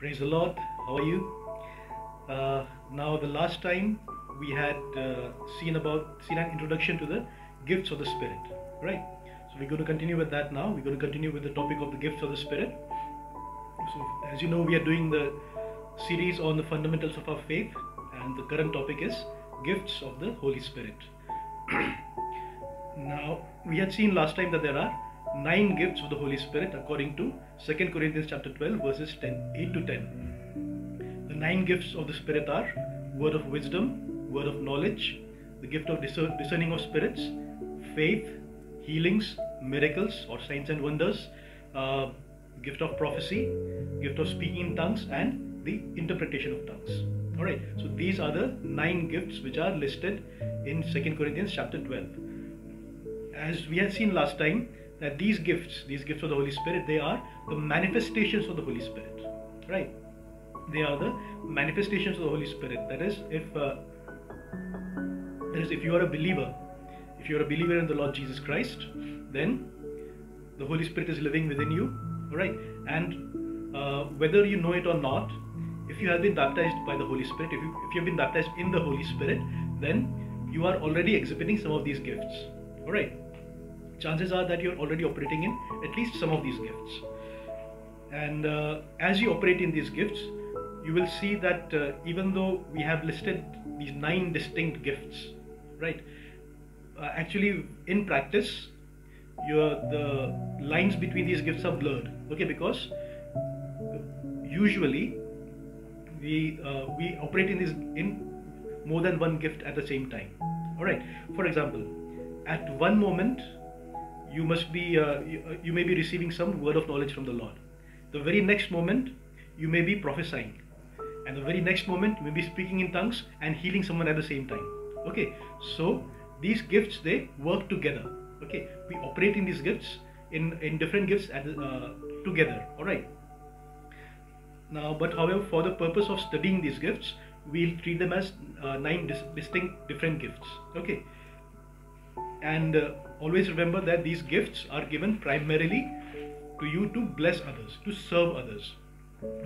Praise the Lord. How are you? Now, the last time we had seen an introduction to the gifts of the Spirit, right? So we're going to continue with that now. We're going to continue with the topic of the gifts of the Spirit. So, as you know, we are doing the series on the fundamentals of our faith, and the current topic is gifts of the Holy Spirit. Now, we had seen last time that there are 9 gifts of the Holy Spirit according to 2 Corinthians chapter 12 verses 8 to 10. The 9 gifts of the Spirit are word of wisdom, word of knowledge, the gift of discerning of spirits, faith, healings, miracles or signs and wonders, gift of prophecy, gift of speaking in tongues, and the interpretation of tongues. Alright, so these are the 9 gifts which are listed in 2 Corinthians chapter 12. As we had seen last time, that these gifts of the Holy Spirit, they are the manifestations of the Holy Spirit, right? They are the manifestations of the Holy Spirit. That is, if you are a believer, in the Lord Jesus Christ, then the Holy Spirit is living within you, right? And whether you know it or not, if you have been baptized by the Holy Spirit, if you have been baptized in the Holy Spirit, then you are already exhibiting some of these gifts, all right? Chances are that you're already operating in at least some of these gifts. And as you operate in these gifts, you will see that even though we have listed these 9 distinct gifts, right? Actually, in practice, the lines between these gifts are blurred. Okay, because usually we operate in more than one gift at the same time. All right. For example, at one moment, you may be receiving some word of knowledge from the Lord. The very next moment, you may be prophesying, and the very next moment, you may be speaking in tongues and healing someone at the same time. Okay, so these gifts, they work together. Okay, we operate in these gifts in different gifts together. All right. Now, but however, for the purpose of studying these gifts, we'll treat them as 9 distinct different gifts. Okay. And always remember that these gifts are given primarily to you to bless others, to serve others.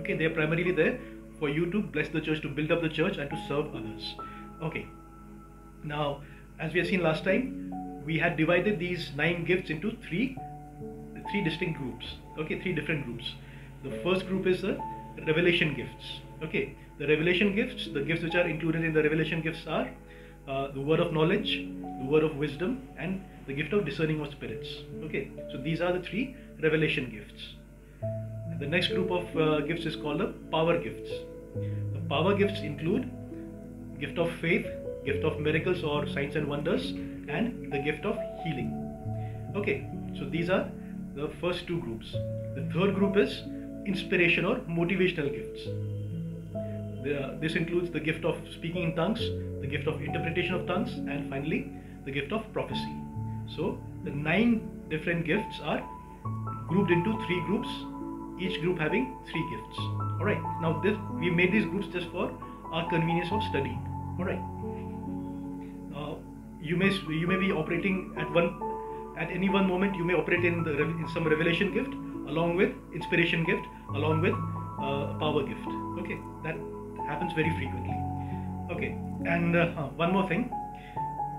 Okay, they are primarily there for you to bless the church, to build up the church, and to serve others. Okay. Now, as we have seen last time, we had divided these 9 gifts into three distinct groups. Okay, 3 different groups. The first group is the revelation gifts. Okay, the revelation gifts, the gifts which are included in the revelation gifts are the word of knowledge, the word of wisdom, and the gift of discerning of spirits. Okay, so these are the 3 revelation gifts. And the next group of gifts is called the power gifts. The power gifts include gift of faith, gift of miracles or signs and wonders, and the gift of healing. Okay, so these are the first 2 groups. The third group is inspiration or motivational gifts. This includes the gift of speaking in tongues, the gift of interpretation of tongues, and finally the gift of prophecy. So the 9 different gifts are grouped into 3 groups, each group having 3 gifts. Alright, now we made these groups just for our convenience of studying. Alright, you may be operating at any one moment. You may operate in some revelation gift along with inspiration gift, along with power gift. Okay, that happens very frequently. Okay, and one more thing,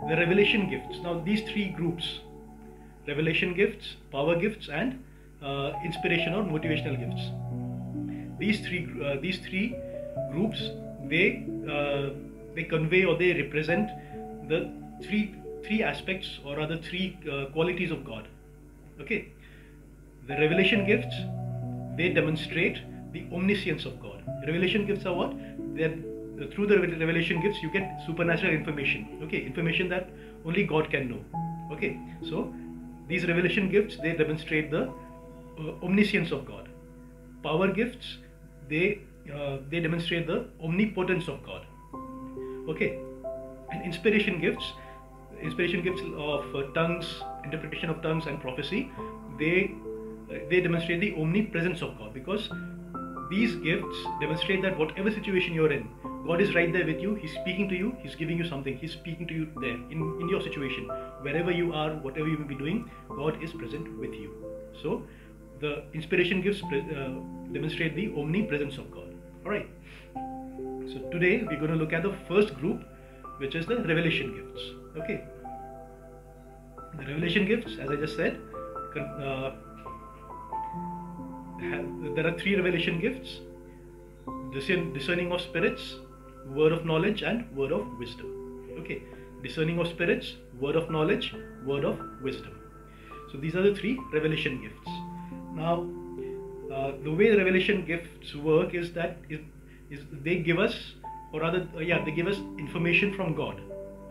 the revelation gifts. Now these 3 groups, revelation gifts, power gifts, and inspiration or motivational gifts, these three groups, they convey or they represent the three aspects, or rather 3 qualities of God. Okay, the revelation gifts, they demonstrate the omniscience of God. Revelation gifts are what? Through the revelation gifts, you get supernatural information. Okay, information that only God can know. Okay, so these revelation gifts, they demonstrate the omniscience of God. Power gifts, they demonstrate the omnipotence of God. Okay, and inspiration gifts of tongues, interpretation of tongues, and prophecy, they demonstrate the omnipresence of God, because these gifts demonstrate that whatever situation you're in, God is right there with you. He's speaking to you. He's giving you something. He's speaking to you there in your situation. Wherever you are, whatever you may be doing, God is present with you. So the inspiration gifts demonstrate the omnipresence of God. Alright, so today we're going to look at the first group, which is the revelation gifts. Okay, the revelation gifts, as I just said, there are three revelation gifts: discerning of spirits, word of knowledge, and word of wisdom. Okay, discerning of spirits, word of knowledge, word of wisdom. So these are the three revelation gifts. Now, the way the revelation gifts work is that they give us, or rather, they give us information from God.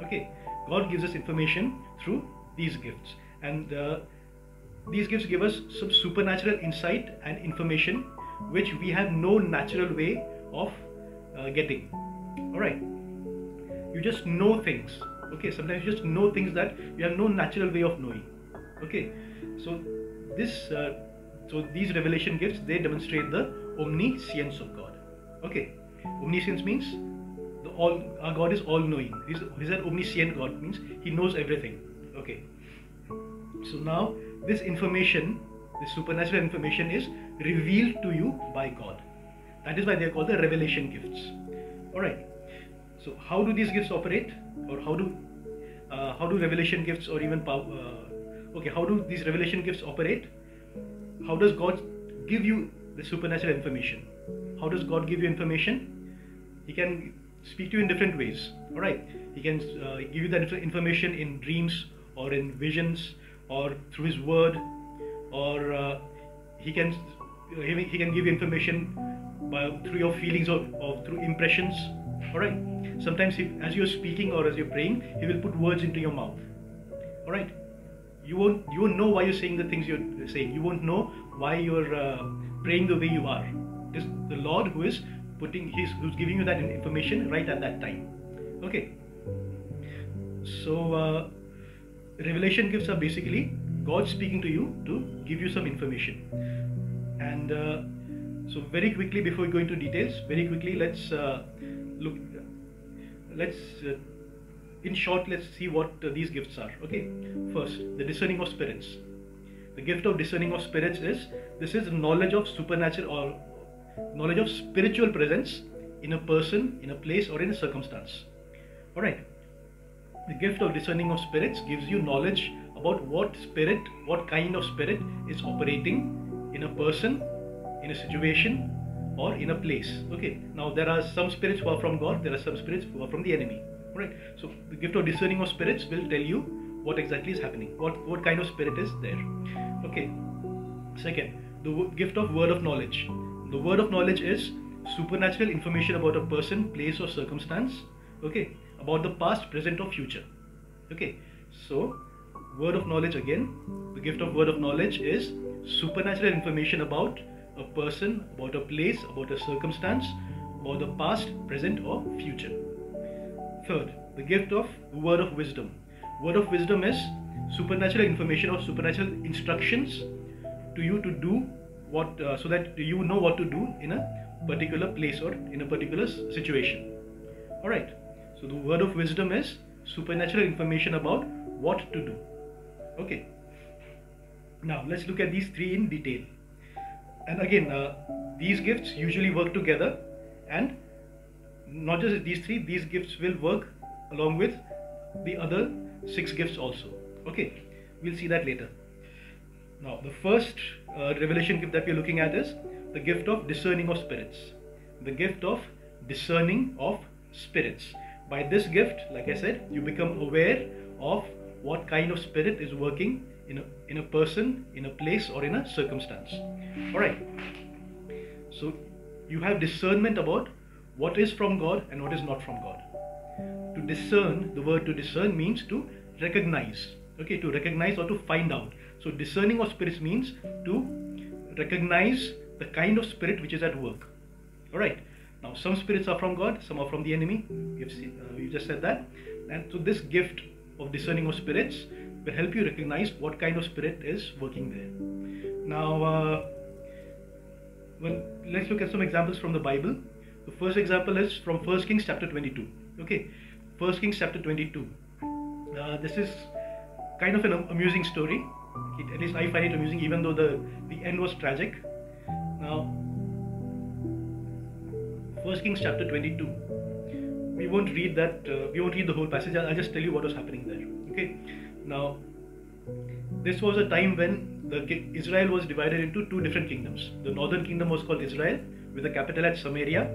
Okay, God gives us information through these gifts, and these gifts give us some supernatural insight and information which we have no natural way of getting. All right, you just know things. Okay, sometimes you just know things that you have no natural way of knowing. Okay, so these revelation gifts, they demonstrate the omniscience of God. Okay, omniscience means our God is all-knowing. He's an omniscient God, means He knows everything. Okay, so now this information, this supernatural information, is revealed to you by God. That is why they are called the revelation gifts. All right. So how do these gifts operate, or how do revelation gifts, or even how do these revelation gifts operate? How does God give you the supernatural information? How does God give you information? He can speak to you in different ways. All right, He can give you that information in dreams, or in visions, or through His word, or He can give you information through your feelings, or through impressions. All right. Sometimes as you're speaking or as you're praying, He will put words into your mouth. All right. You won't know why you're saying the things you're saying. You won't know why you're praying the way you are. It is the Lord who's giving you that information right at that time. Okay. So revelation gifts are basically God speaking to you to give you some information. And so very quickly, before we go into details, very quickly, let's in short, let's see what these gifts are. Okay, first, the discerning of spirits. The gift of discerning of spirits is knowledge of supernatural, or knowledge of spiritual presence in a person, in a place, or in a circumstance. All right. The gift of discerning of spirits gives you knowledge about what kind of spirit is operating in a person, in a situation, or in a place. Okay, now there are some spirits who are from God, there are some spirits who are from the enemy. Right, so the gift of discerning of spirits will tell you what exactly is happening, what kind of spirit is there. Okay, second, the gift of word of knowledge. The word of knowledge is supernatural information about a person, place, or circumstance. Okay, about the past, present, or future. Okay, so word of knowledge, again, the gift of word of knowledge is supernatural information about a person, about a place, about a circumstance, about the past, present, or future. Third, the gift of word of wisdom. Word of wisdom is supernatural information or supernatural instructions to you to do what, so that you know what to do in a particular place or in a particular situation. All right. So the word of wisdom is supernatural information about what to do. Okay. Now let's look at these three in detail. And again, these gifts usually work together, and not just these three, these gifts will work along with the other 6 gifts also. Okay, we'll see that later. Now, the first revelation gift that we're looking at is the gift of discerning of spirits. The gift of discerning of spirits. By this gift, like I said, you become aware of what kind of spirit is working in a person, in a place, or in a circumstance. All right. So you have discernment about what is from God and what is not from God. To discern, the word to discern means to recognize. Okay, to recognize or to find out. So discerning of spirits means to recognize the kind of spirit which is at work. All right. Now, some spirits are from God, some are from the enemy. We just said that. And so this gift of discerning of spirits will help you recognize what kind of spirit is working there. Now, let's look at some examples from the Bible. The first example is from 1 Kings chapter 22. Okay, 1 Kings chapter 22. This is kind of an amusing story. At least I find it amusing, even though the end was tragic. Now, 1 Kings chapter 22. We won't read that. We won't read the whole passage. I'll just tell you what was happening there. Okay. Now, this was a time when Israel was divided into two different kingdoms. The northern kingdom was called Israel, with the capital at Samaria,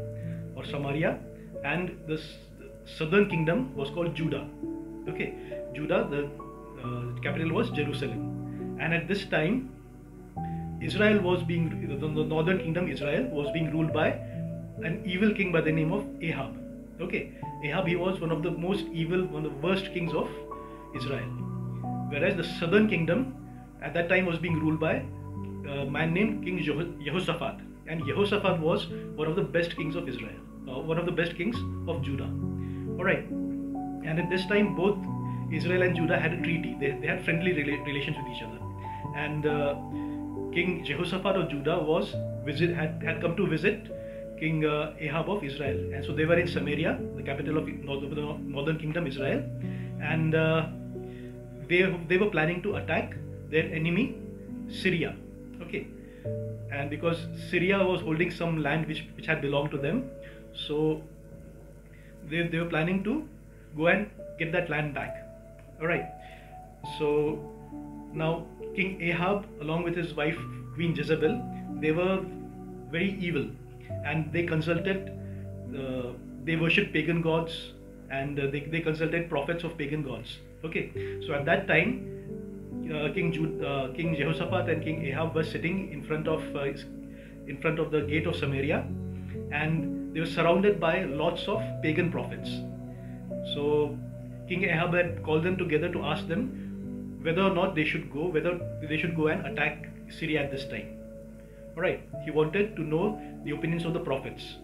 and the southern kingdom was called Judah. Okay, Judah, the capital was Jerusalem. And at this time, Israel was being, the northern kingdom, Israel, was being ruled by an evil king by the name of Ahab. Okay, Ahab, he was one of the most evil, one of the worst kings of Israel. Whereas the southern kingdom at that time was being ruled by a man named King Jehoshaphat. And Jehoshaphat was one of the best kings of Israel, one of the best kings of Judah. Alright, and at this time both Israel and Judah had a treaty. They had friendly relations with each other. And King Jehoshaphat of Judah had come to visit King Ahab of Israel. And so they were in Samaria, the capital of the northern kingdom, Israel. And they were planning to attack their enemy, Syria. Okay, and because Syria was holding some land which had belonged to them, so they were planning to go and get that land back. Alright, so now King Ahab, along with his wife Queen Jezebel, they were very evil, and they consulted, they worshipped pagan gods, and they consulted prophets of pagan gods. Okay, so at that time, King Jehoshaphat and King Ahab were sitting in front of the gate of Samaria, and they were surrounded by lots of pagan prophets. So King Ahab had called them together to ask them whether or not they should go and attack Syria at this time. Alright, he wanted to know the opinions of the prophets,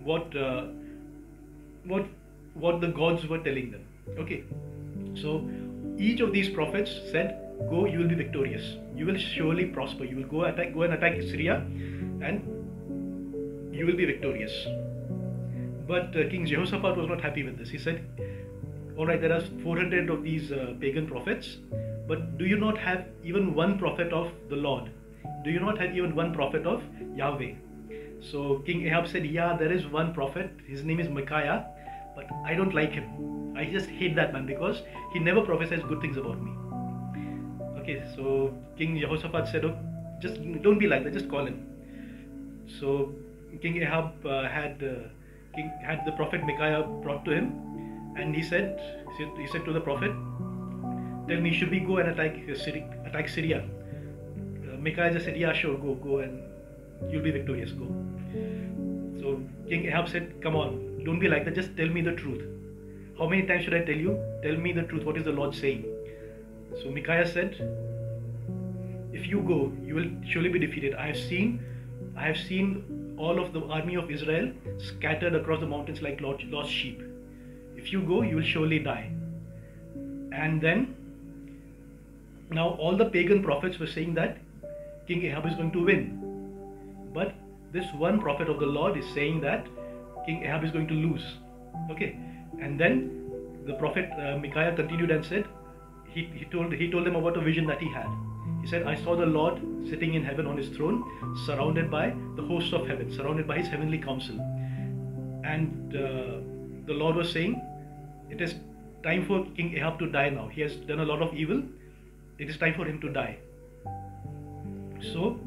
what the gods were telling them. Okay, so each of these prophets said, "Go, you will be victorious. You will surely prosper. You will go and attack Syria, and you will be victorious." But King Jehoshaphat was not happy with this. He said, "Alright, there are 400 of these pagan prophets, but do you not have even one prophet of the Lord? Do you not have even one prophet of Yahweh?" So King Ahab said, "Yeah, there is one prophet. His name is Micaiah, but I don't like him. I just hate that man because he never prophesies good things about me." Okay, so King Jehoshaphat said, "Oh, just don't be like that, just call him." So King Ahab had the prophet Micaiah brought to him, and he said to the prophet, "Tell me, should we go and attack Syria?" Micaiah just said, "Yeah, sure, go and you'll be victorious, go." So King Ahab said, "Come on, don't be like that, just tell me the truth. How many times should I tell you? Tell me the truth, what is the Lord saying?" So Micaiah said, "If you go, you will surely be defeated. I have seen all of the army of Israel scattered across the mountains like lost sheep. If you go, you will surely die." And then, now all the pagan prophets were saying that King Ahab is going to win. But this one prophet of the Lord is saying that King Ahab is going to lose. Okay, and then the prophet Micaiah continued and said, he told them about a vision that he had. He said, "I saw the Lord sitting in heaven on his throne, surrounded by the hosts of heaven, surrounded by his heavenly council. And the Lord was saying, it is time for King Ahab to die now. He has done a lot of evil. It is time for him to die. So,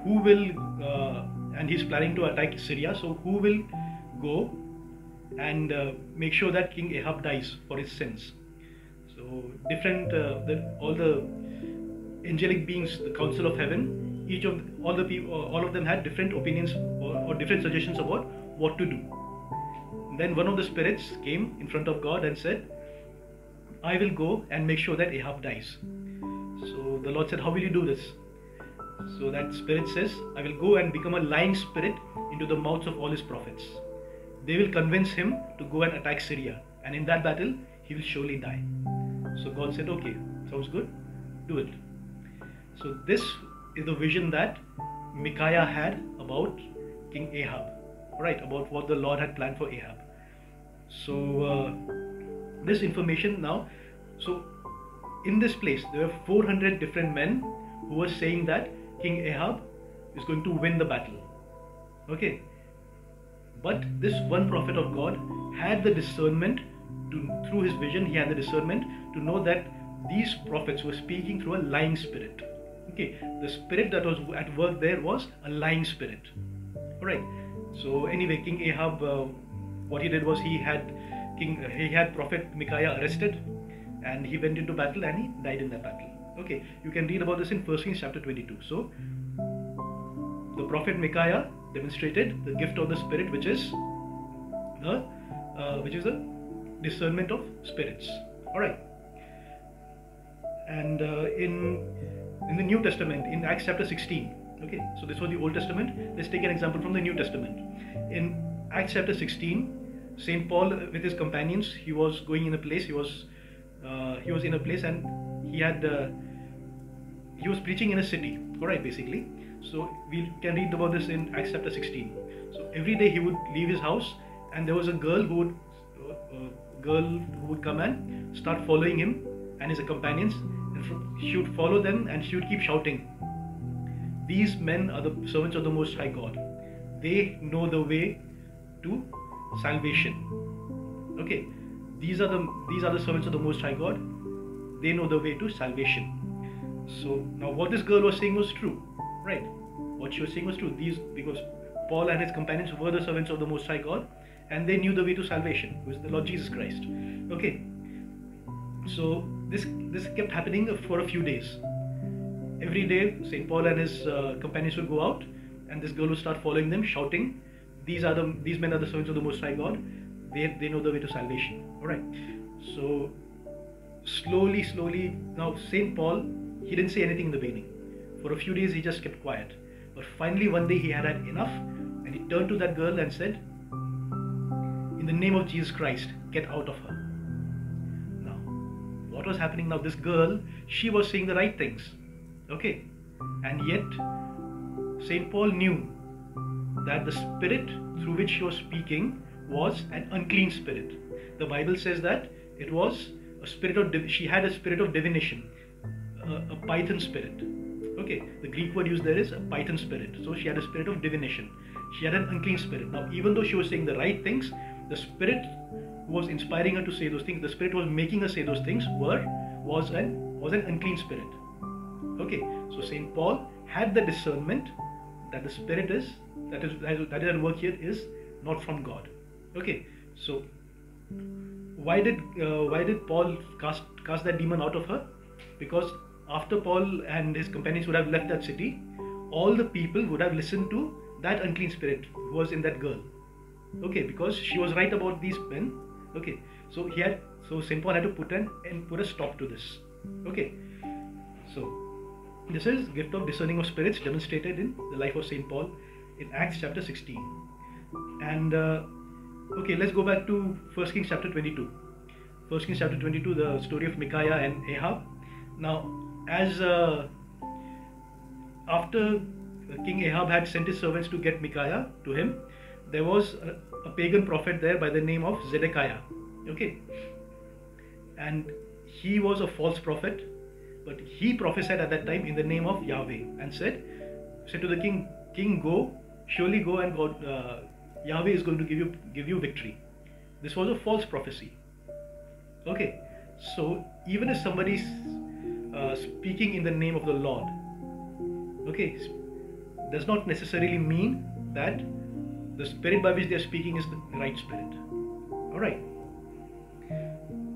who will, and he's planning to attack Syria, so who will go and make sure that King Ahab dies for his sins?" So all the angelic beings, the council of heaven, all of them had different opinions or different suggestions about what to do. Then one of the spirits came in front of God and said, "I will go and make sure that Ahab dies." So the Lord said, "How will you do this?" So that spirit says, "I will go and become a lying spirit into the mouths of all his prophets. They will convince him to go and attack Syria, and in that battle he will surely die." So God said, "Okay, sounds good, do it." So this is the vision that Micaiah had about King Ahab, right? About what the Lord had planned for Ahab. So this information now, so in this place there were 400 different men who were saying that King Ahab is going to win the battle. Okay, but this one prophet of God had the discernment through his vision, he had the discernment to know that these prophets were speaking through a lying spirit. Okay, the spirit that was at work there was a lying spirit. Alright, so anyway, King Ahab, what he did was he had prophet Micaiah arrested, and he went into battle and he died in that battle. Okay, you can read about this in 1 Kings chapter 22. So the prophet Micaiah demonstrated the gift of the Spirit, which is the discernment of spirits. All right, and in the New Testament, in Acts chapter 16. Okay, so this was the Old Testament. Let's take an example from the New Testament. In Acts chapter 16, Saint Paul with his companions, he was going in a place. He was in a place, and he was preaching in a city. All right, basically. So we can read about this in Acts chapter 16. So every day he would leave his house, and there was a girl who would come and start following him and his companions, and she would follow them and she would keep shouting, "These men are the servants of the Most High God. They know the way to salvation." Okay, these are the servants of the Most High God. They know the way to salvation. So now what this girl was saying was true, right? What she was saying was true. Because Paul and his companions were the servants of the Most High God, and they knew the way to salvation, who is the Lord Jesus Christ. Okay, so this kept happening for a few days. Every day, Saint Paul and his companions would go out, and this girl would start following them, shouting, "These men are the servants of the Most High God. They know the way to salvation." All right. So slowly, now Saint Paul, he didn't say anything in the beginning. For a few days, he just kept quiet. But finally, one day, he had enough, and he turned to that girl and said, "In the name of Jesus Christ, get out of her." Now, what was happening now? This girl, she was saying the right things. Okay, and yet Saint Paul knew that the spirit through which she was speaking was an unclean spirit. The Bible says that it was a spirit of she had a spirit of divination, a python spirit. Okay, the Greek word used there is a python spirit. So she had a spirit of divination. She had an unclean spirit. Now, even though she was saying the right things, the spirit who was inspiring her to say those things, the spirit who was making her say those things was an unclean spirit. Okay, so Saint Paul had the discernment that the spirit that is at work here is not from God. Okay, so why did Paul cast that demon out of her? Because after Paul and his companions would have left that city, all the people would have listened to that unclean spirit who was in that girl. Okay, because she was right about these men. Okay, so Saint Paul had to put a stop to this. Okay, so this is gift of discerning of spirits demonstrated in the life of Saint Paul in Acts chapter 16. And okay, let's go back to 1 Kings chapter 22. 1 Kings chapter 22, the story of Micaiah and Ahab. Now, as after King Ahab had sent his servants to get Micaiah to him, there was a pagan prophet there by the name of Zedekiah. Okay, and he was a false prophet, but he prophesied at that time in the name of Yahweh and said to the king, surely go, and God, Yahweh is going to give you victory. This was a false prophecy. Okay, so even if somebody's speaking in the name of the Lord, okay, does not necessarily mean that the spirit by which they are speaking is the right spirit. All right.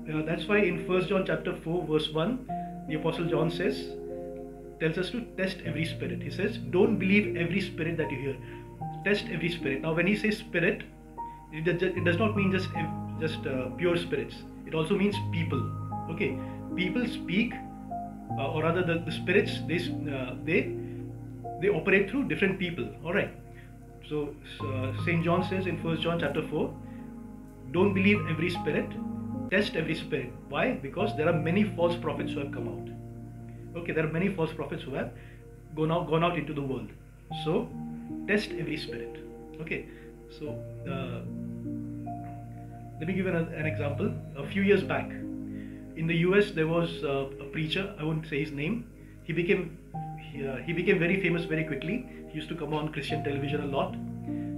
That's why in 1 John chapter 4 verse 1, the Apostle John tells us to test every spirit. He says, don't believe every spirit that you hear. Test every spirit. Now, when he says spirit, it does not mean just pure spirits. It also means people. Okay, people speak, or rather, the spirits they operate through different people. All right. So Saint John says in 1 John chapter 4, don't believe every spirit. Test every spirit. Why? Because there are many false prophets who have come out. Okay, there are many false prophets who have gone out into the world. So test every spirit. Okay, so let me give an example. A few years back, in the US there was a preacher. I won't say his name. He became very famous very quickly. He used to come on Christian television a lot.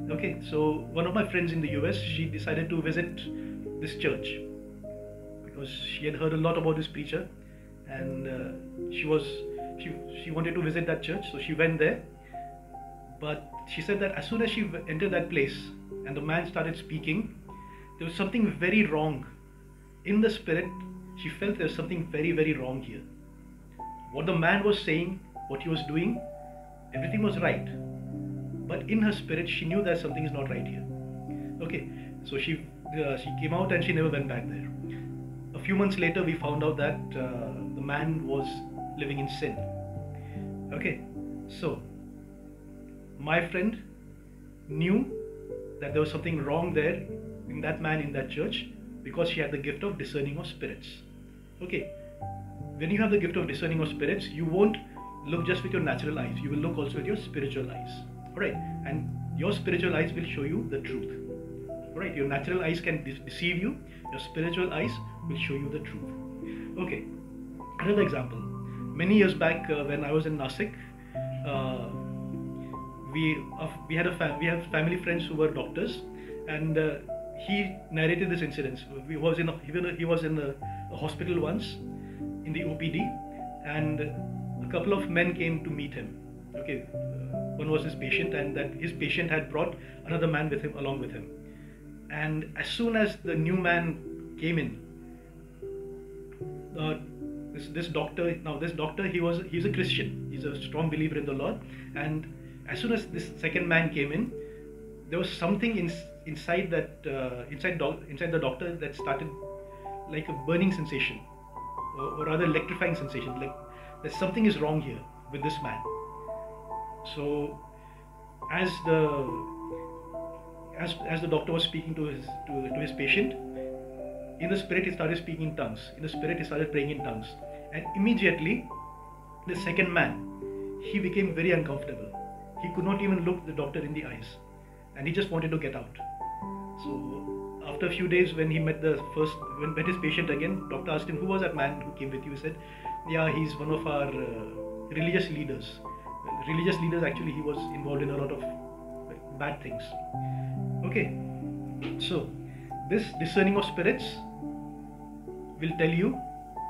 Okay, so one of my friends in the US, she decided to visit this church because she had heard a lot about this preacher, and she wanted to visit that church, so she went there. But she said that as soon as she entered that place and the man started speaking, there was something very wrong. In the spirit, she felt there was something very, very wrong here. What the man was saying, what he was doing, everything was right. But in her spirit, she knew that something is not right here. Okay, so she came out and she never went back there. A few months later, we found out that the man was living in sin. Okay, so my friend knew that there was something wrong there in that man in that church because she had the gift of discerning of spirits. Okay, when you have the gift of discerning of spirits, you won't look just with your natural eyes, you will look also with your spiritual eyes. Alright, and your spiritual eyes will show you the truth. Alright, your natural eyes can deceive you, your spiritual eyes will show you the truth. Okay, another example. Many years back when I was in Nasik, we have family friends who were doctors, and he narrated this incident. He was in a hospital once in the OPD, and a couple of men came to meet him. Okay, one was his patient, and that his patient had brought another man with him, along with him. And as soon as the new man came in, this doctor, he's a Christian, he's a strong believer in the Lord, and as soon as this second man came in, there was something inside the doctor that started like a burning sensation, or rather electrifying sensation, like that something is wrong here with this man. So as the doctor was speaking to his patient, in the spirit he started speaking in tongues. In the spirit he started praying in tongues, and immediately the second man, he became very uncomfortable. He could not even look the doctor in the eyes, and he just wanted to get out. So after a few days, when he met his patient again, doctor asked him, "Who was that man who came with you?" He said, "Yeah, he's one of our religious leaders." Religious leaders, actually, he was involved in a lot of bad things. Okay, so this discerning of spirits will tell you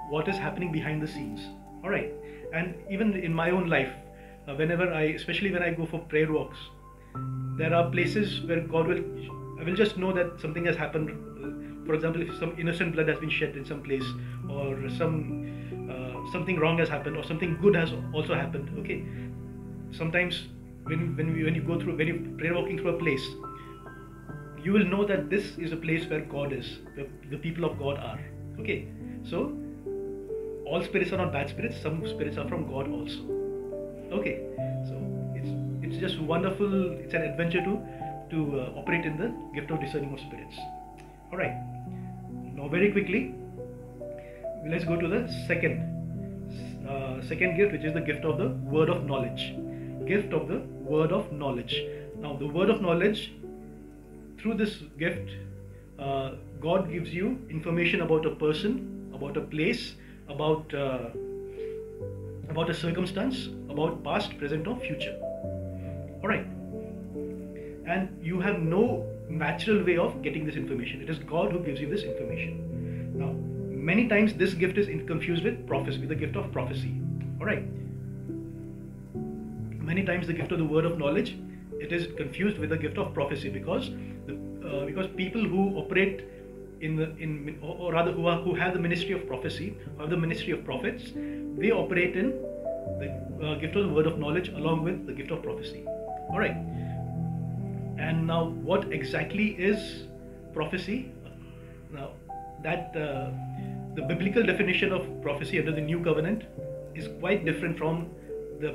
what is happening behind the scenes. All right, and even in my own life, especially when I go for prayer walks, there are places where I will just know that something has happened. For example, if some innocent blood has been shed in some place, or something wrong has happened, or something good has also happened. Okay, sometimes when you prayer walking through a place, you will know that this is a place where God is, the people of God are. Okay, so all spirits are not bad spirits. Some spirits are from God also. Okay, so it's just wonderful. It's an adventure to operate in the gift of discerning of spirits. All right, now very quickly, let's go to the second gift, which is the gift of the word of knowledge. Gift of the word of knowledge. Now the word of knowledge, through this gift, God gives you information about a person, about a place, about a circumstance, about past, present, or future. All right, and you have no natural way of getting this information. It is God who gives you this information. Now, many times this gift is confused with prophecy, with the gift of prophecy. All right, many times the gift of the word of knowledge, it is confused with the gift of prophecy, because people who operate or rather who have the ministry of prophecy, or have the ministry of prophets, they operate in the gift of the word of knowledge along with the gift of prophecy. All right, and now what exactly is prophecy? Now that the biblical definition of prophecy under the New Covenant is quite different from the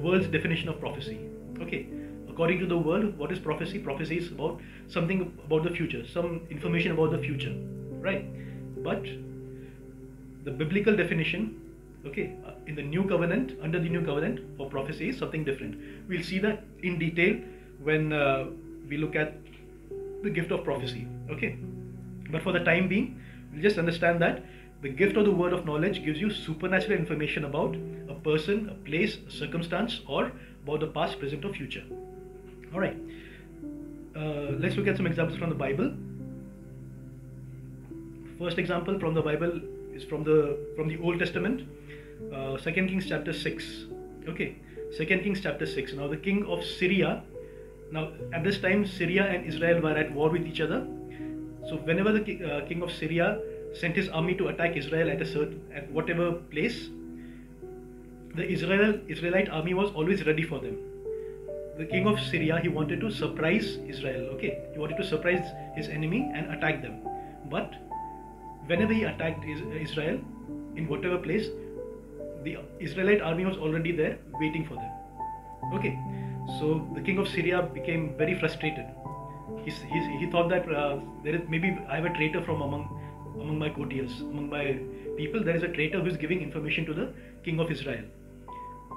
world's definition of prophecy. Okay, according to the world, what is prophecy? Prophecy is about something about the future, some information about the future, right? But the biblical definition, okay, in the New Covenant, under the New Covenant, for prophecy is something different. We'll see that in detail when we look at the gift of prophecy. Okay, but for the time being, we'll just understand that The gift of the word of knowledge gives you supernatural information about a person, a place, a circumstance, or about the past, present, or future. All right. Let's look at some examples from the Bible. First example from the Bible is from the Old Testament, 2 Kings chapter 6. Okay, 2 Kings chapter 6. Now the king of Syria. Now at this time, Syria and Israel were at war with each other. So whenever the king of Syria sent his army to attack Israel at whatever place, the Israelite army was always ready for them. The king of Syria, he wanted to surprise Israel. Okay, he wanted to surprise his enemy and attack them. But whenever he attacked Israel in whatever place, the Israelite army was already there waiting for them. Okay, so the king of Syria became very frustrated. He thought that maybe I have a traitor from among my courtiers, among my people. There is a traitor who is giving information to the king of Israel.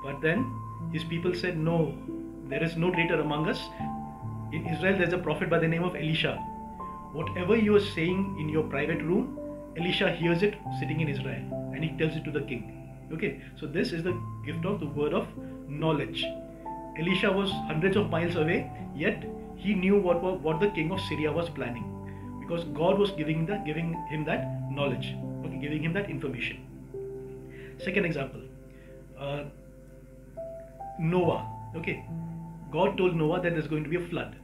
But then his people said, no, there is no traitor among us. In Israel there is a prophet by the name of Elisha. Whatever you are saying in your private room, Elisha hears it sitting in Israel and he tells it to the king. Okay, so this is the gift of the word of knowledge. Elisha was hundreds of miles away, yet he knew what the king of Syria was planning, because God was giving him that knowledge, okay, giving him that information. Second example, Noah. Okay, God told Noah that there's going to be a flood.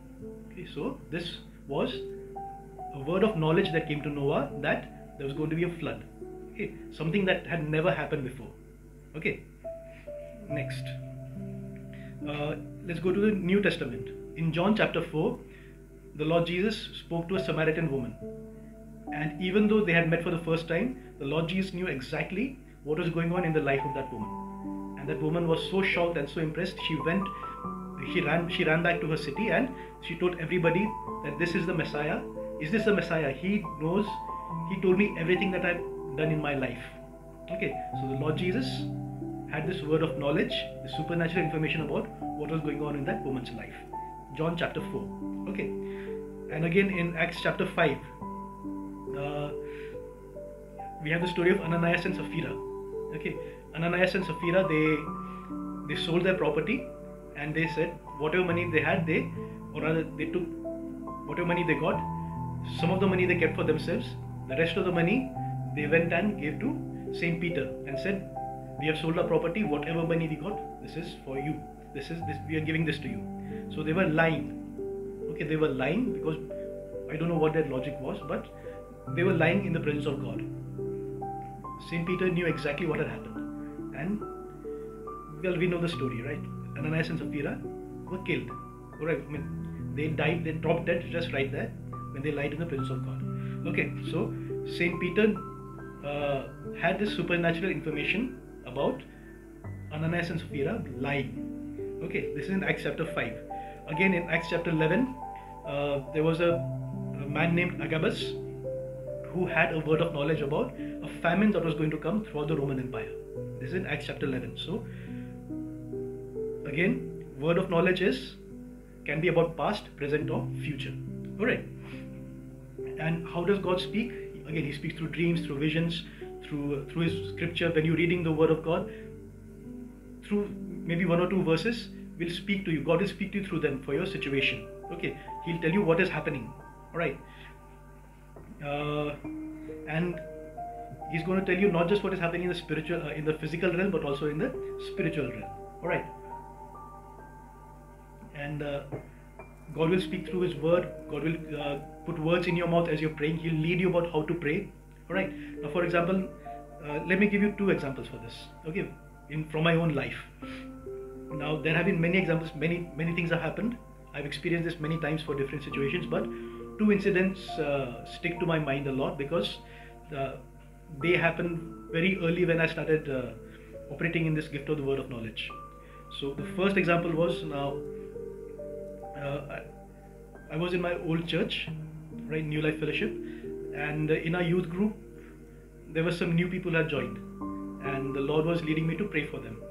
Okay, so this was a word of knowledge that came to Noah, that there was going to be a flood. Okay, something that had never happened before. Okay, next, let's go to the New Testament. In John chapter 4, the Lord Jesus spoke to a Samaritan woman, and even though they had met for the first time, the Lord Jesus knew exactly what was going on in the life of that woman. And that woman was so shocked and so impressed, she ran back to her city and she told everybody that this is the Messiah. Is this the Messiah? He knows, he told me everything that I've done in my life. Okay, so the Lord Jesus had this word of knowledge, the supernatural information about what was going on in that woman's life. John chapter 4. Okay, and again in Acts chapter 5, we have the story of Ananias and Sapphira. Okay, Ananias and Sapphira, they sold their property, and they said whatever money they had, they took whatever money they got. Some of the money they kept for themselves. The rest of the money they went and gave to Saint Peter and said, we have sold our property, whatever money we got, this is for you. This we are giving this to you. So they were lying. Okay, they were lying because I don't know what their logic was, but they were lying in the presence of God. Saint Peter knew exactly what had happened, and well, we know the story, right? Ananias and Sapphira were killed. Alright, I mean, they died, they dropped dead just right there when they lied in the presence of God. Okay, so Saint Peter had this supernatural information about Ananias and Sapphira lying. Okay, this is in Acts chapter 5. Again in Acts chapter 11, there was a man named Agabus who had a word of knowledge about a famine that was going to come throughout the Roman Empire. This is in Acts chapter 11. So again, word of knowledge can be about past, present, or future. Alright. And how does God speak? Again, He speaks through dreams, through visions, through His scripture. When you're reading the word of God, through maybe one or two verses, will speak to you. God will speak to you through them for your situation. Okay, He'll tell you what is happening. Alright. And He's going to tell you not just what is happening in the spiritual, in the physical realm, but also in the spiritual realm. Alright. And God will speak through His word. God will put words in your mouth as you're praying. He'll lead you about how to pray. Alright. Now, for example, let me give you two examples for this. Okay, from my own life. Now, there have been many examples. Many things have happened. I've experienced this many times for different situations, but two incidents stick to my mind a lot because they happened very early when I started operating in this gift of the word of knowledge. So the first example was, now I was in my old church, right, New Life Fellowship, and in our youth group there were some new people who had joined, and the Lord was leading me to pray for them.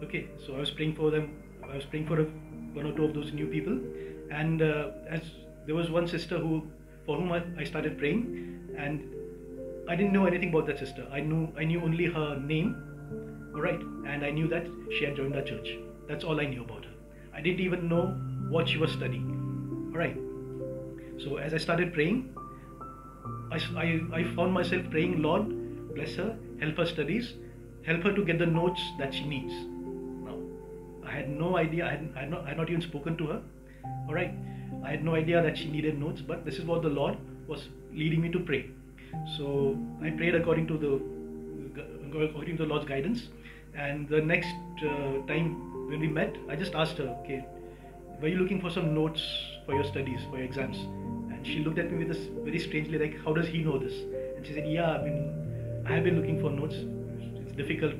Okay, so I was praying for them. I was praying for one or two of those new people, and as there was one sister for whom I started praying, and I didn't know anything about that sister. I knew only her name, all right, and I knew that she had joined our church. That's all I knew about her. I didn't even know what she was studying, all right. So as I started praying, I found myself praying, Lord, bless her, help her studies, help her to get the notes that she needs. Now, I had no idea. I had not even spoken to her. All right, I had no idea that she needed notes, but this is what the Lord was leading me to pray. So I prayed according to the Lord's guidance. And the next time when we met, I just asked her, okay, were you looking for some notes for your studies, for your exams? And she looked at me with this very strangely, like, how does he know this? And she said, yeah, I have been looking for notes. It's difficult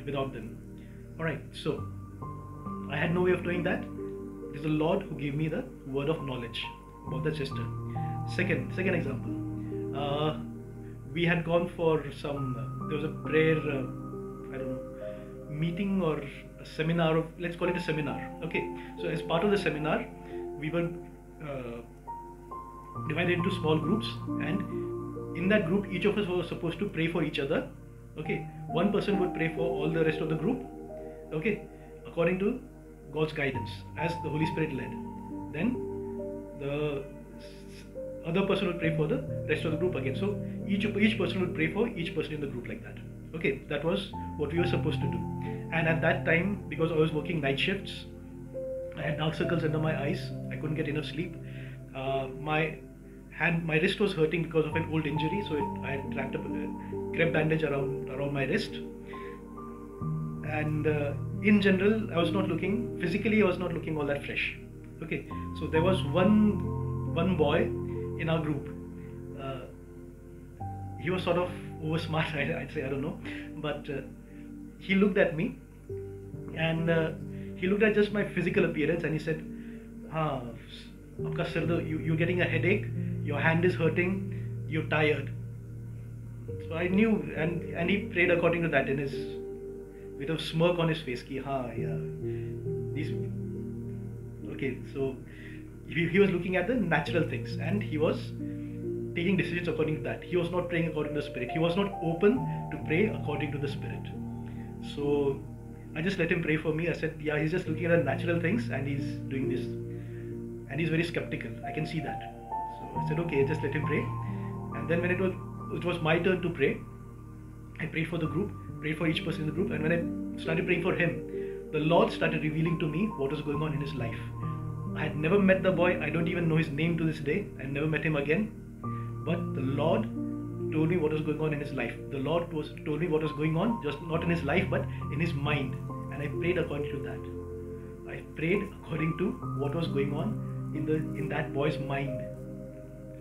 without them. All right, so I had no way of doing that. It is the Lord who gave me the word of knowledge about that sister. Second example. We had gone for there was a prayer, I don't know, meeting or a seminar, let's call it a seminar. Okay, so as part of the seminar, we were divided into small groups, and in that group, each of us was supposed to pray for each other. Okay, one person would pray for all the rest of the group, okay, according to God's guidance, as the Holy Spirit led. Then the other person would pray for the rest of the group again. So each person would pray for each person in the group, like that. Okay, that was what we were supposed to do. And at that time, because I was working night shifts, I had dark circles under my eyes. I couldn't get enough sleep. My wrist was hurting because of an old injury, so I had wrapped up a crepe bandage around my wrist. And in general, I was not looking all that fresh. Okay, so there was one boy in our group. He was sort of over smart, I'd say, I don't know, but he looked at me, and he looked at just my physical appearance, and he said, you're getting a headache, your hand is hurting, you're tired. So I knew, and he prayed according to that with a smirk on his face. Okay, so he was looking at the natural things, and he was taking decisions according to that. He was not praying according to the Spirit. He was not open to pray according to the Spirit. So I just let him pray for me. I said, yeah, he's just looking at the natural things, and he's doing this, and he's very skeptical. I can see that. So I said, okay, just let him pray. And then when it was my turn to pray, I prayed for the group, prayed for each person in the group, and when I started praying for him, the Lord started revealing to me what was going on in his life. I had never met the boy. I don't even know his name to this day. I never met him again. But the Lord told me what was going on in his life. The Lord told me what was going on, just not in his life, but in his mind. And I prayed according to that. I prayed according to what was going on in that boy's mind,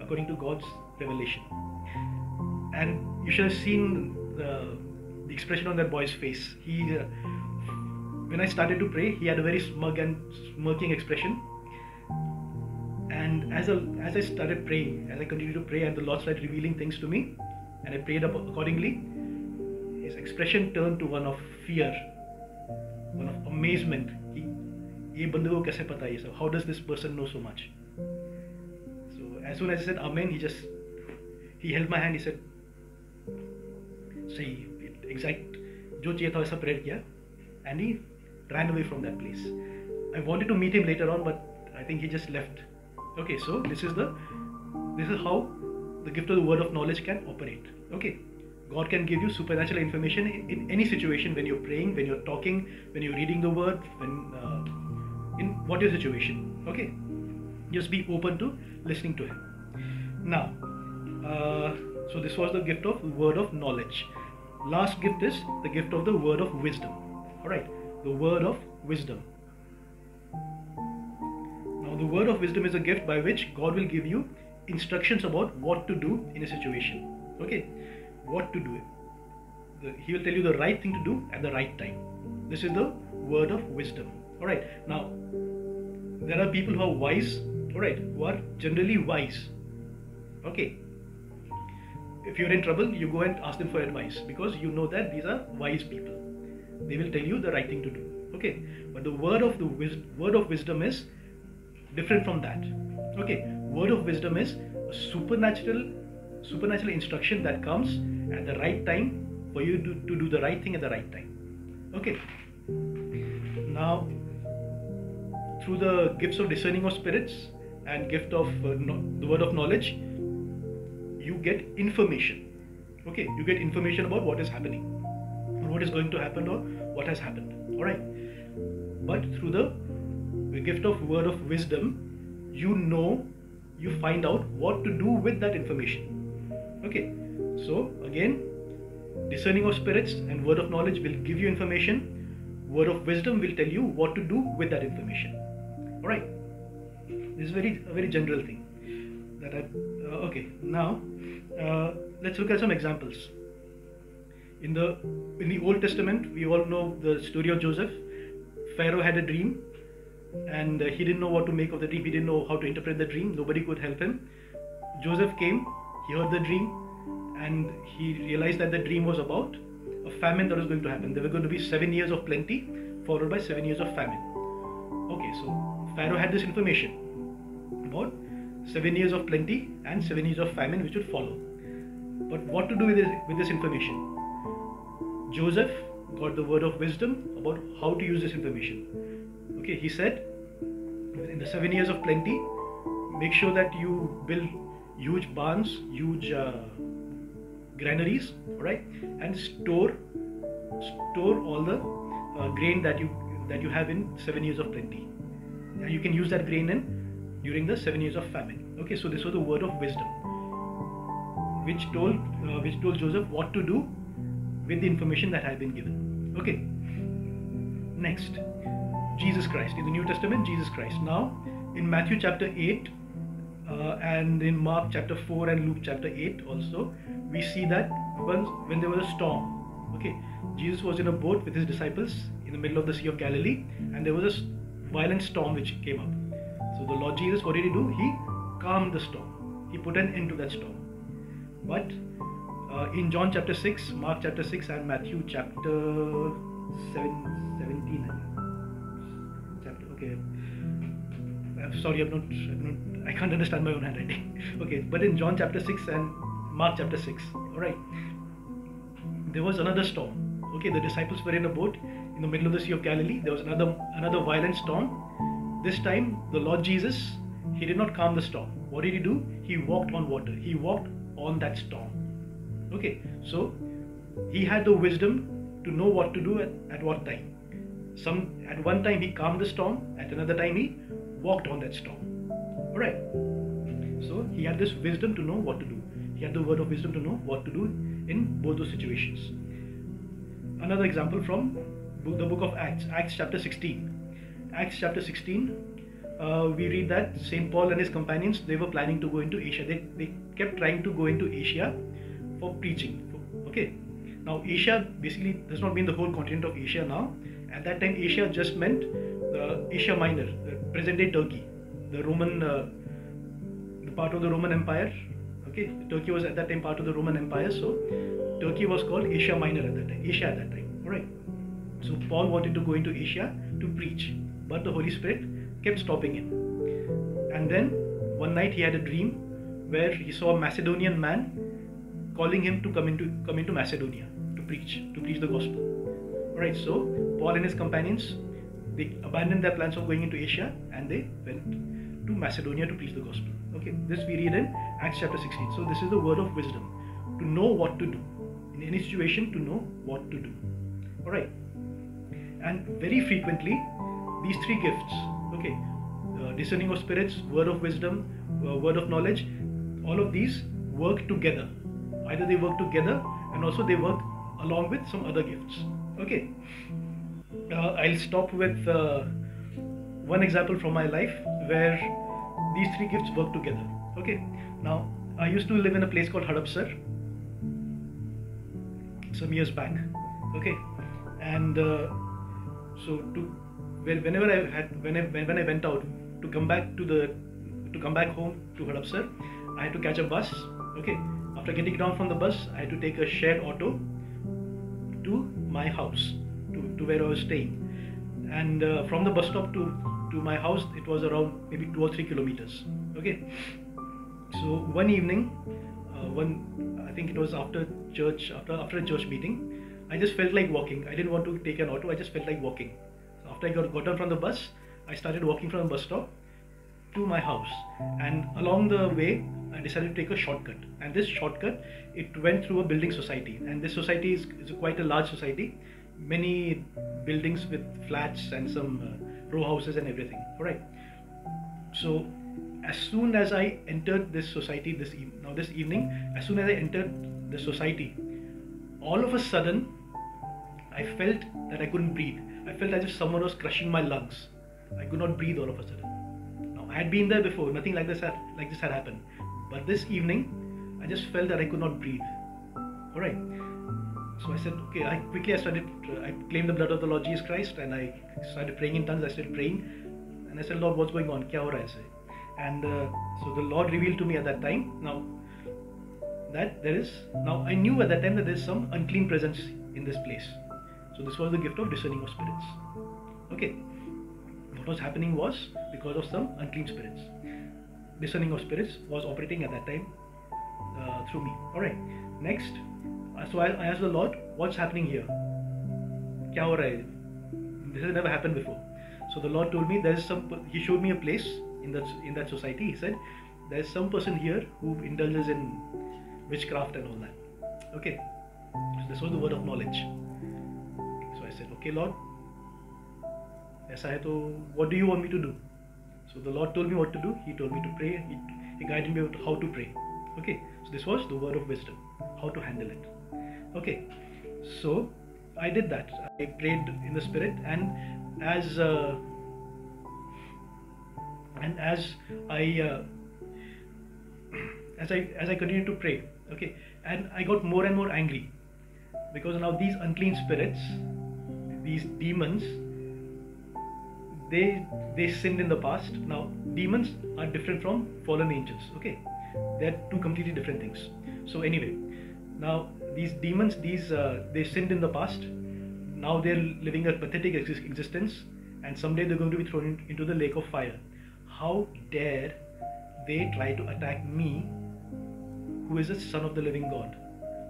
according to God's revelation. And you should have seen the expression on that boy's face. When I started to pray, he had a very smug and smirking expression. And as I started praying, as I continued to pray, and the Lord started revealing things to me, and I prayed up accordingly, his expression turned to one of fear, one of amazement. So how does this person know so much? So as soon as I said Amen, he held my hand. He said, "Say exact jo chahiye tha waisa prayer kiya," and he ran away from that place. I wanted to meet him later on, but I think he just left. Okay, so this is how the gift of the word of knowledge can operate. Okay, God can give you supernatural information in any situation, when you're praying, when you're talking, when you're reading the word, in what your situation. Okay, just be open to listening to him. Now, so this was the gift of word of knowledge. Last gift is the gift of the word of wisdom. All right, the word of wisdom. Now, the word of wisdom is a gift by which God will give you instructions about what to do in a situation. Okay, what to do. He will tell you the right thing to do at the right time. This is the word of wisdom. All right. Now, there are people who are wise. All right, who are generally wise. Okay. If you're in trouble, you go and ask them for advice, because you know that these are wise people. They will tell you the right thing to do. Okay. But the word of wisdom is different from that. Okay. Word of wisdom is a supernatural supernatural instruction that comes at the right time for you to do the right thing at the right time. Okay. Now, through the gifts of discerning of spirits and gift of the word of knowledge, you get information. Okay, you get information about what is happening, or what is going to happen, or what has happened. All right. But through the gift of word of wisdom, you find out what to do with that information. Okay. So again, discerning of spirits and word of knowledge will give you information. Word of wisdom will tell you what to do with that information. All right. This is a very general thing. Okay. Now, let's look at some examples. In the Old Testament, we all know the story of Joseph. Pharaoh had a dream, and he didn't know what to make of the dream. He didn't know how to interpret the dream. Nobody could help him. Joseph came. He heard the dream, and he realized that the dream was about a famine that was going to happen. There were going to be 7 years of plenty, followed by 7 years of famine. Okay, so Pharaoh had this information about 7 years of plenty and 7 years of famine which would follow. But what to do with this information? Joseph got the word of wisdom about how to use this information. Okay, he said, in the 7 years of plenty, make sure that you build huge barns, huge granaries, right, and store all the grain that you have in 7 years of plenty, and you can use that grain during the 7 years of famine. Okay, so this was the word of wisdom, which told Joseph what to do with the information that had been given. Okay. Next, Jesus Christ. In the New Testament, Jesus Christ. Now, in Matthew chapter 8 and in Mark chapter 4 and Luke chapter 8 also, we see that when there was a storm, okay, Jesus was in a boat with his disciples in the middle of the Sea of Galilee, and there was a violent storm which came up. So the Lord Jesus, what did he do? He calmed the storm. He put an end to that storm. But in John chapter 6, Mark chapter 6 and Matthew chapter 17, okay. Sorry, I can't understand my own handwriting. Okay, but in John chapter 6 and Mark chapter 6, alright, there was another storm. Okay, the disciples were in a boat in the middle of the Sea of Galilee. There was another violent storm. This time, the Lord Jesus, he did not calm the storm. What did he do? He walked on water. He walked on that storm. Okay, so he had the wisdom to know what to do at what time. At one time he calmed the storm, at another time he walked on that storm. Alright. So he had this wisdom to know what to do. He had the word of wisdom to know what to do in both those situations. Another example from the book of Acts, Acts chapter 16. Acts chapter 16, we read that St. Paul and his companions, they were planning to go into Asia. They kept trying to go into Asia for preaching. Okay. Now Asia basically does not mean the whole continent of Asia now. At that time, Asia just meant Asia Minor, present-day Turkey, the Roman, the part of the Roman Empire. Okay, Turkey was at that time part of the Roman Empire, so Turkey was called Asia Minor at that time. Asia at that time. All right. So Paul wanted to go into Asia to preach, but the Holy Spirit kept stopping him. And then one night he had a dream where he saw a Macedonian man calling him to come into Macedonia to preach the gospel. Alright, so Paul and his companions, they abandoned their plans of going into Asia and they went to Macedonia to preach the gospel. Okay, this we read in Acts chapter 16. So this is the word of wisdom, to know what to do in any situation, to know what to do. Alright, and very frequently these three gifts, okay, discerning of spirits, word of wisdom, word of knowledge, all of these work together. Either they work together and also they work along with some other gifts. Okay, I'll stop with one example from my life where these three gifts work together. Okay, now I used to live in a place called Hadapsar some years back. Okay, and so whenever when I went out to come back home to Hadapsar, I had to catch a bus. Okay, after getting down from the bus, I had to take a shared auto to my house, to where I was staying, and from the bus stop to my house, it was around maybe 2 or 3 kilometers. Okay, so one evening I think it was after church, after a church meeting. I just felt like walking. I didn't want to take an auto. I just felt like walking. So after I got down from the bus, I started walking from the bus stop to my house, and along the way I decided to take a shortcut. And this shortcut, it went through a building society, and this society is quite a large society, many buildings with flats and some row houses and everything. All right. So as soon as I entered this society this evening, as soon as I entered the society, all of a sudden I felt that I couldn't breathe. I felt as if someone was crushing my lungs. I could not breathe all of a sudden. Now, I had been there before, nothing like this had happened. But this evening, I just felt that I could not breathe. Alright. So I said, okay, I claimed the blood of the Lord Jesus Christ, and I started praying in tongues. I started praying, and I said, Lord, what's going on? Kya ho raha hai? And so the Lord revealed to me at that time, I knew at that time that there is some unclean presence in this place. So this was the gift of discerning of spirits. Okay. What was happening was because of some unclean spirits. Discerning of spirits was operating at that time through me. Alright. Next, so I asked the Lord, what's happening here? Kya ho raha hai? This has never happened before. So the Lord told me He showed me a place in that society. He said, there's some person here who indulges in witchcraft and all that. Okay. So this was the word of knowledge. So I said, okay, Lord, aisa hai to what do you want me to do? So the Lord told me what to do. He told me to pray. He guided me how to pray. Okay. So this was the word of wisdom, how to handle it. Okay. So I did that. I prayed in the spirit, and as I continued to pray, okay, and I got more and more angry, because now these unclean spirits, these demons, they sinned in the past. Now demons are different from fallen angels. Okay, they're two completely different things. So anyway, now these demons, they sinned in the past. Now they're living a pathetic existence, and someday they're going to be thrown into the lake of fire. How dare they try to attack me, who is the Son of the living God?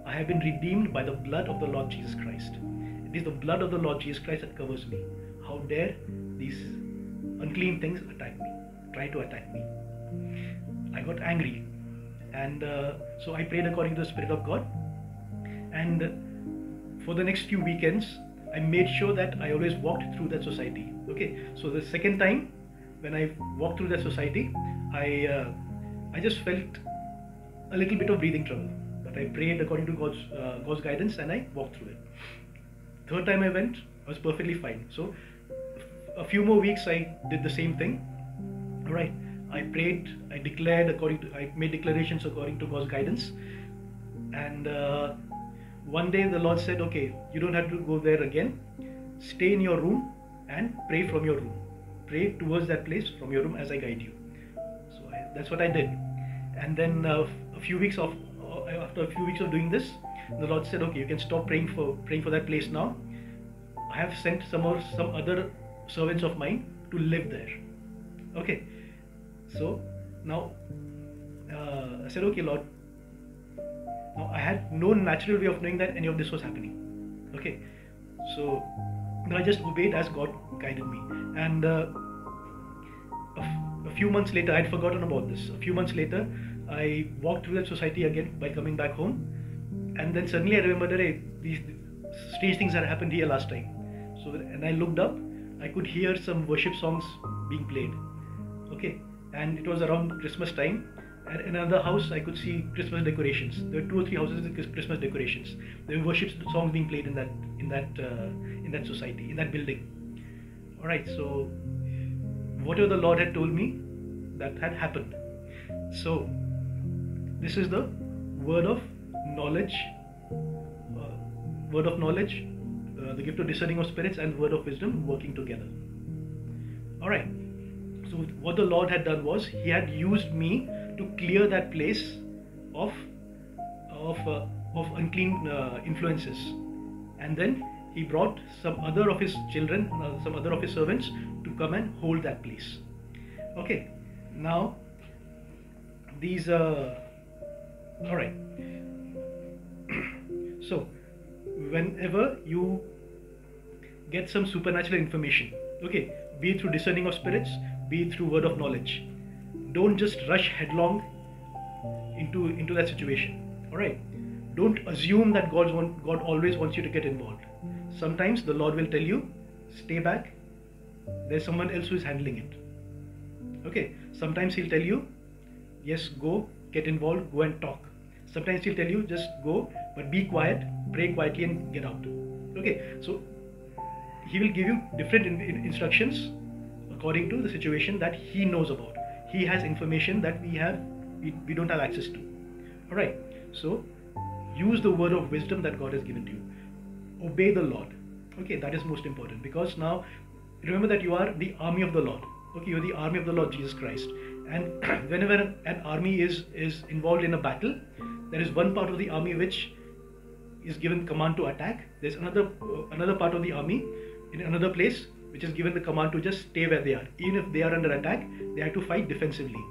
I have been redeemed by the blood of the Lord Jesus Christ. It is the blood of the Lord Jesus Christ that covers me. How dare these unclean things try to attack me? I got angry, and so I prayed according to the Spirit of God. And for the next few weekends, I made sure that I always walked through that society. Okay, so the second time when I walked through that society, I just felt a little bit of breathing trouble, but I prayed according to God's guidance, and I walked through it. Third time I went, I was perfectly fine. So a few more weeks I did the same thing. All right, I prayed, I made declarations according to God's guidance, and one day the Lord said, okay, you don't have to go there again. Stay in your room and pray from your room. Pray towards that place from your room as I guide you. So that's what I did. And then after a few weeks of doing this, the Lord said, okay, you can stop praying for that place now. I have sent some other servants of mine to live there. Okay. So now I said, okay, Lord. Now I had no natural way of knowing that any of this was happening. Okay. So I just obeyed as God guided me. And a few months later, I had forgotten about this. A few months later, I walked through that society again by coming back home, and then suddenly I remembered, hey, these strange things had happened here last time. So and I looked up, I could hear some worship songs being played. Okay, and it was around Christmas time. And in another house, I could see Christmas decorations. There were 2 or 3 houses with Christmas decorations. There were worship songs being played in that society, in that building. All right, so whatever the Lord had told me, that had happened. So this is the word of knowledge, the gift of discerning of spirits, and word of wisdom working together. All right. So what the Lord had done was, He had used me to clear that place of unclean influences, and then He brought some other of His children, some other of His servants to come and hold that place. Okay. Now these All right. So whenever you get some supernatural information, okay, be it through discerning of spirits, be it through word of knowledge, don't just rush headlong into that situation. All right, don't assume that God always wants you to get involved. Sometimes the Lord will tell you, stay back, there's someone else who is handling it. Okay, sometimes he'll tell you, yes, go, get involved, go and talk. Sometimes he'll tell you, just go, but be quiet, pray quietly and get out. Okay, so he will give you different instructions according to the situation that he knows about. He has information that we don't have access to. All right, so use the word of wisdom that God has given to you. Obey the Lord. Okay, that is most important, because now remember that you are the army of the Lord. Okay, you're the army of the Lord Jesus Christ. And whenever an army is involved in a battle, there is one part of the army which is given command to attack. There's another part of the army in another place which is given the command to just stay where they are. Even if they are under attack, they have to fight defensively,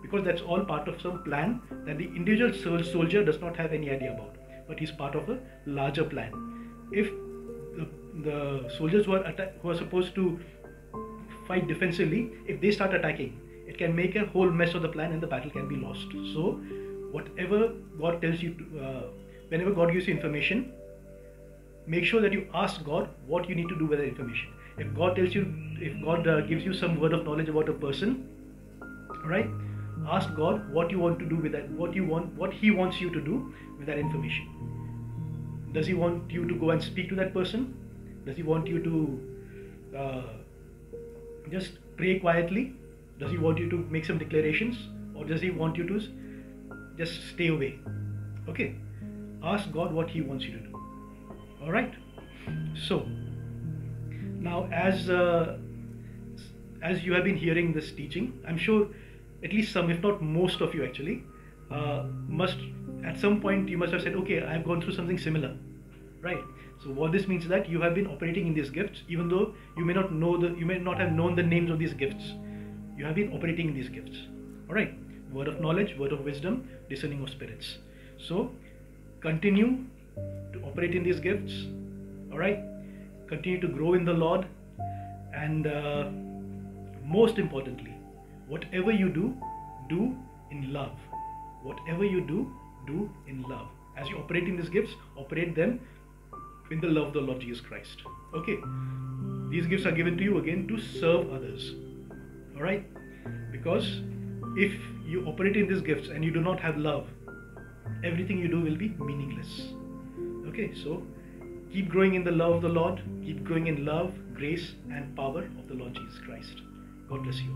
because that's all part of some plan that the individual soldier does not have any idea about, but he's part of a larger plan. If the soldiers who are supposed to fight defensively, if they start attacking, it can make a whole mess of the plan and the battle can be lost. So whatever God tells you to, whenever God gives you information, make sure that you ask God what you need to do with that information. If God gives you some word of knowledge about a person, right, ask God what you want to do with that, what He wants you to do with that information. Does He want you to go and speak to that person? Does He want you to just pray quietly? Does He want you to make some declarations, or does He want you to just stay away? Okay, ask God what He wants you to do. All right. So now, as you have been hearing this teaching, I'm sure at least some, if not most of you actually, must at some point you must have said, okay, I've gone through something similar, right? So what this means is that you have been operating in these gifts, even though you may not have known the names of these gifts. You have been operating in these gifts. All right, word of knowledge, word of wisdom, discerning of spirits. So continue to operate in these gifts. All right, continue to grow in the Lord, and most importantly, whatever you do, do in love. Whatever you do, do in love. As you operate in these gifts, operate them in the love of the Lord Jesus Christ. Okay, these gifts are given to you again to serve others. All right, because if you operate in these gifts and you do not have love, everything you do will be meaningless. Okay, so keep growing in the love of the Lord, keep growing in love, grace and power of the Lord Jesus Christ. God bless you.